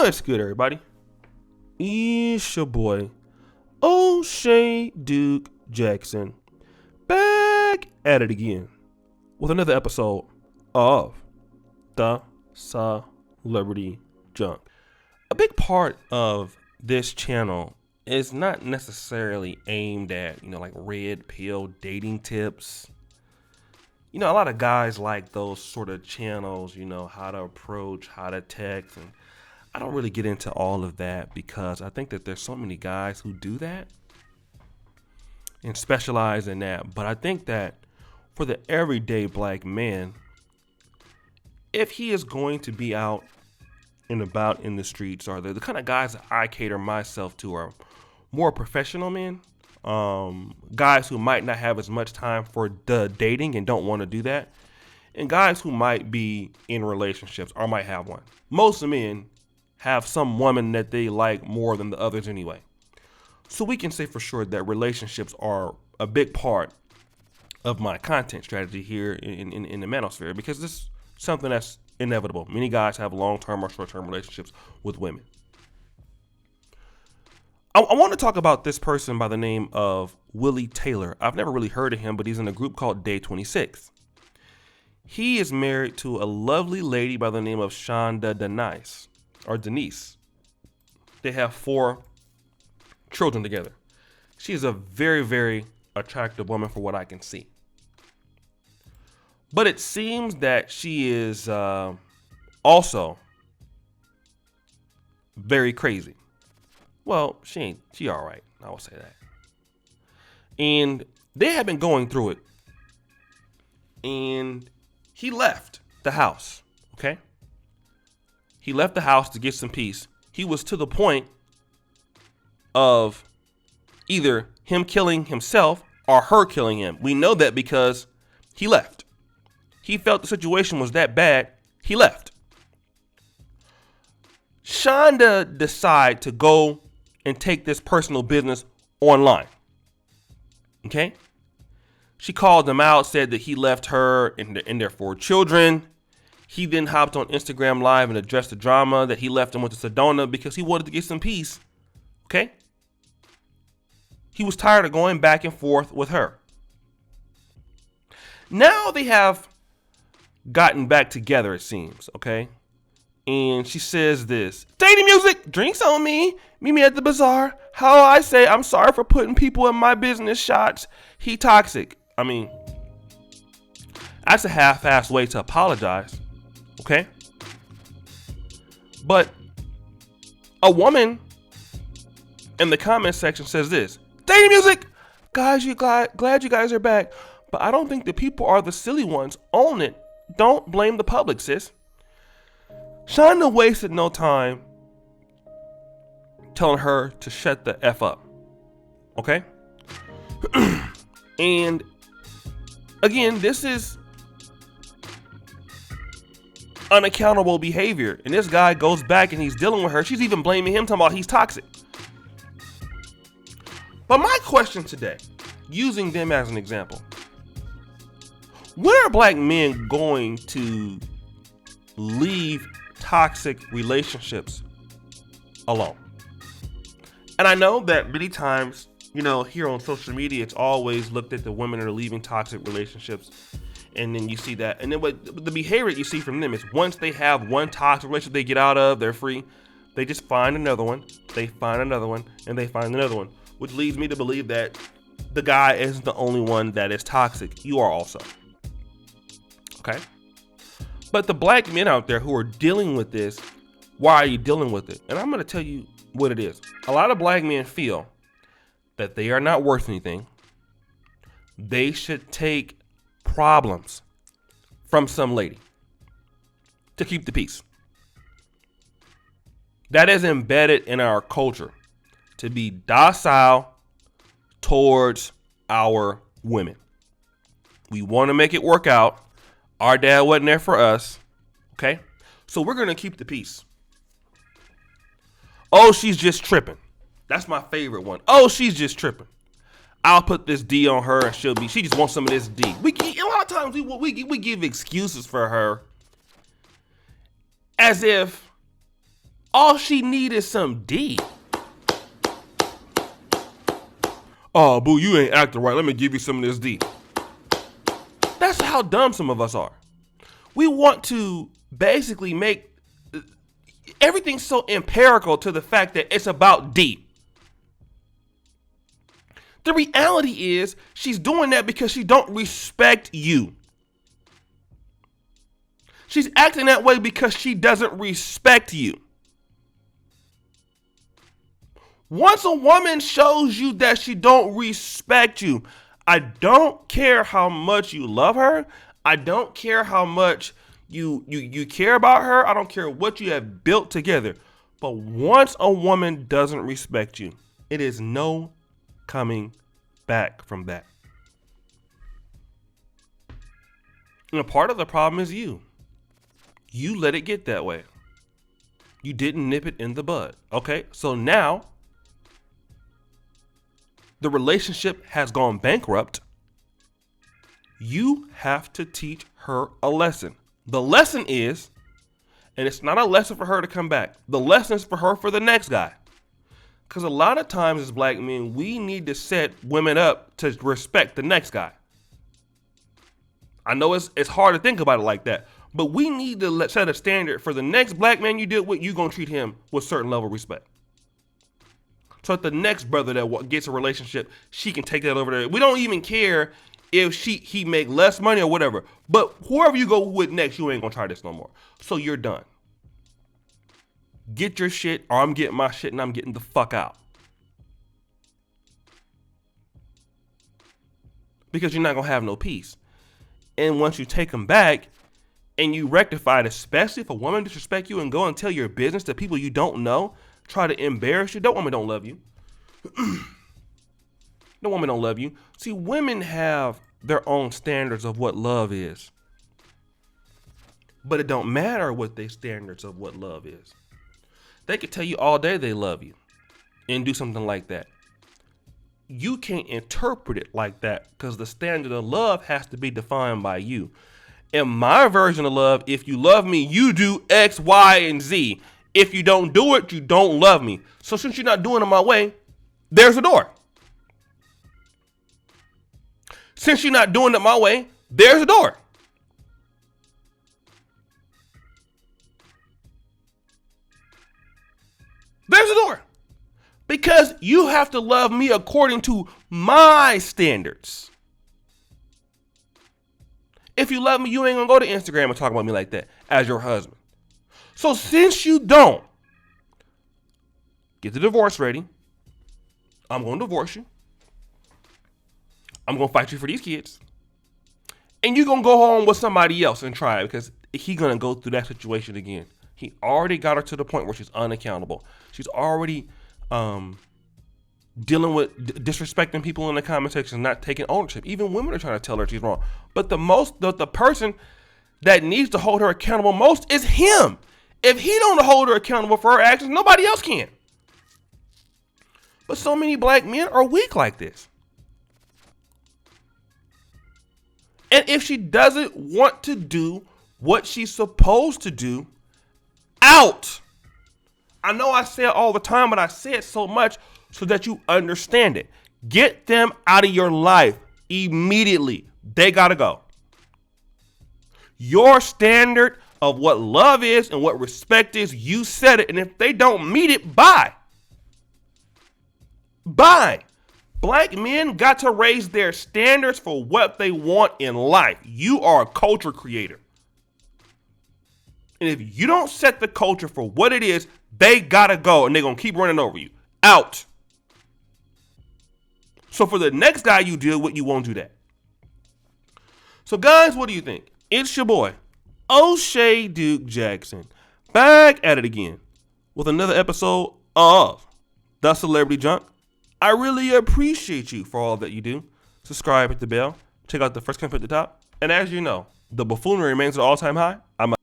What's good, everybody? It's your boy, O'Shea Duke Jackson, back at it again with another episode of the Celebrity Junk. A big part of this channel is not necessarily aimed at, like red pill dating tips. A lot of guys like those sort of channels, how to approach, how to text, and I don't really get into all of that because I think that there's so many guys who do that and specialize in that. But I think that for the everyday black man, if he is going to be out and about in the streets, or the kind of guys that I cater myself to are more professional men, guys who might not have as much time for the dating and don't want to do that, and guys who might be in relationships or might have one. Most men have some woman that they like more than the others anyway. So we can say for sure that relationships are a big part of my content strategy here in the manosphere, because this is something that's inevitable. Many guys have long-term or short-term relationships with women. I want to talk about this person by the name of Willie Taylor. I've never really heard of him, but he's in a group called Day 26. He is married to a lovely lady by the name of Shonda Denise. They have 4 children together. She is a very, very attractive woman for what I can see. But it seems that she is also very crazy. Well, she all right. I will say that. And they have been going through it. And he left the house, okay? He left the house to get some peace. He was to the point of either him killing himself or her killing him. We know that because he left. He felt the situation was that bad, he left. Shonda decided to go and take this personal business online. Okay? She called him out, said that he left her and their 4 children. He then hopped on Instagram Live and addressed the drama that he left and went to Sedona because he wanted to get some peace. Okay? He was tired of going back and forth with her. Now they have gotten back together, it seems, okay? And she says this: dating music, drinks on me, meet me at the bazaar. How I say, I'm sorry for putting people in my business shots. He toxic. I mean, that's a half-assed way to apologize, okay? But a woman in the comment section says this: dating music, guys, glad you guys are back, but I don't think the people are the silly ones. Own it. Don't blame the public, sis. Shonda wasted no time telling her to shut the F up. Okay? And again, this is unaccountable behavior. And this guy goes back and he's dealing with her. She's even blaming him, talking about he's toxic. But my question today, using them as an example, when are black men going to leave toxic relationships alone? And I know that many times, here on social media, it's always looked at the women that are leaving toxic relationships. And then you see that. And then what the behavior you see from them is once they have one toxic relationship they get out of, they're free. They just find another one. They find another one. And they find another one. Which leads me to believe that the guy isn't the only one that is toxic. You are also. Okay? But the black men out there who are dealing with this, why are you dealing with it? And I'm going to tell you what it is. A lot of black men feel that they are not worth anything. They should take problems from some lady to keep the peace. That is embedded in our culture, to be docile towards our women. We want to make it work out. Our dad wasn't there for us. Okay? So we're going to keep the peace. Oh, she's just tripping. That's my favorite one. Oh, she's just tripping. I'll put this D on her and she just wants some of this D. A lot of times we give excuses for her as if All she need is some D. Oh, boo, you ain't acting right. Let me give you some of this D. That's how dumb some of us are. We want to basically make everything so empirical to the fact that it's about D. The reality is she's doing that because she don't respect you. She's acting that way because she doesn't respect you. Once a woman shows you that she don't respect you, I don't care how much you love her. I don't care how much you care about her. I don't care what you have built together. But once a woman doesn't respect you, it is no coming back from that. And a part of the problem is you. You let it get that way. You didn't nip it in the bud. Okay, so now the relationship has gone bankrupt. You have to teach her a lesson. The lesson is, and it's not a lesson for her to come back. The lesson is for her for the next guy. Because a lot of times as black men, we need to set women up to respect the next guy. I know it's hard to think about it like that, but we need to set a standard for the next black man you deal with. You're going to treat him with a certain level of respect. So that the next brother that gets a relationship, she can take that over there. We don't even care if he make less money or whatever. But whoever you go with next, you ain't gonna try this no more. So you're done. Get your shit, or I'm getting my shit and I'm getting the fuck out. Because you're not gonna have no peace. And once you take them back and you rectify it, especially if a woman disrespect you and go and tell your business to people you don't know, try to embarrass you, that woman don't love you. The woman don't love you. See, women have their own standards of what love is. But it don't matter what their standards of what love is. They could tell you all day they love you and do something like that. You can't interpret it like that because the standard of love has to be defined by you. In my version of love, if you love me, you do X, Y, and Z. If you don't do it, you don't love me. So since you're not doing it my way, there's a door. Since you're not doing it my way, there's a door. There's a door. Because you have to love me according to my standards. If you love me, you ain't gonna go to Instagram and talk about me like that as your husband. So since you don't, get the divorce ready. I'm gonna divorce you. I'm gonna fight you for these kids. And you're gonna go home with somebody else and try it because he's gonna go through that situation again. He already got her to the point where she's unaccountable. She's already dealing with disrespecting people in the comment section, not taking ownership. Even women are trying to tell her she's wrong. But the person that needs to hold her accountable most is him. If he don't hold her accountable for her actions, nobody else can. But so many black men are weak like this. And if she doesn't want to do what she's supposed to do, out. I know I say it all the time, but I say it so much so that you understand it. Get them out of your life immediately. They gotta go. Your standard of what love is and what respect is, you set it. And if they don't meet it, bye. Bye. Black men got to raise their standards for what they want in life. You are a culture creator. And if you don't set the culture for what it is, they gotta go and they're gonna keep running over you. Out. So for the next guy you deal with, you won't do that. So guys, what do you think? It's your boy, O'Shea Duke Jackson, back at it again with another episode of The Celebrity Junk. I really appreciate you for all that you do. Subscribe, hit the bell, check out the first comment at the top. And as you know, the buffoonery remains at an all-time high. I'm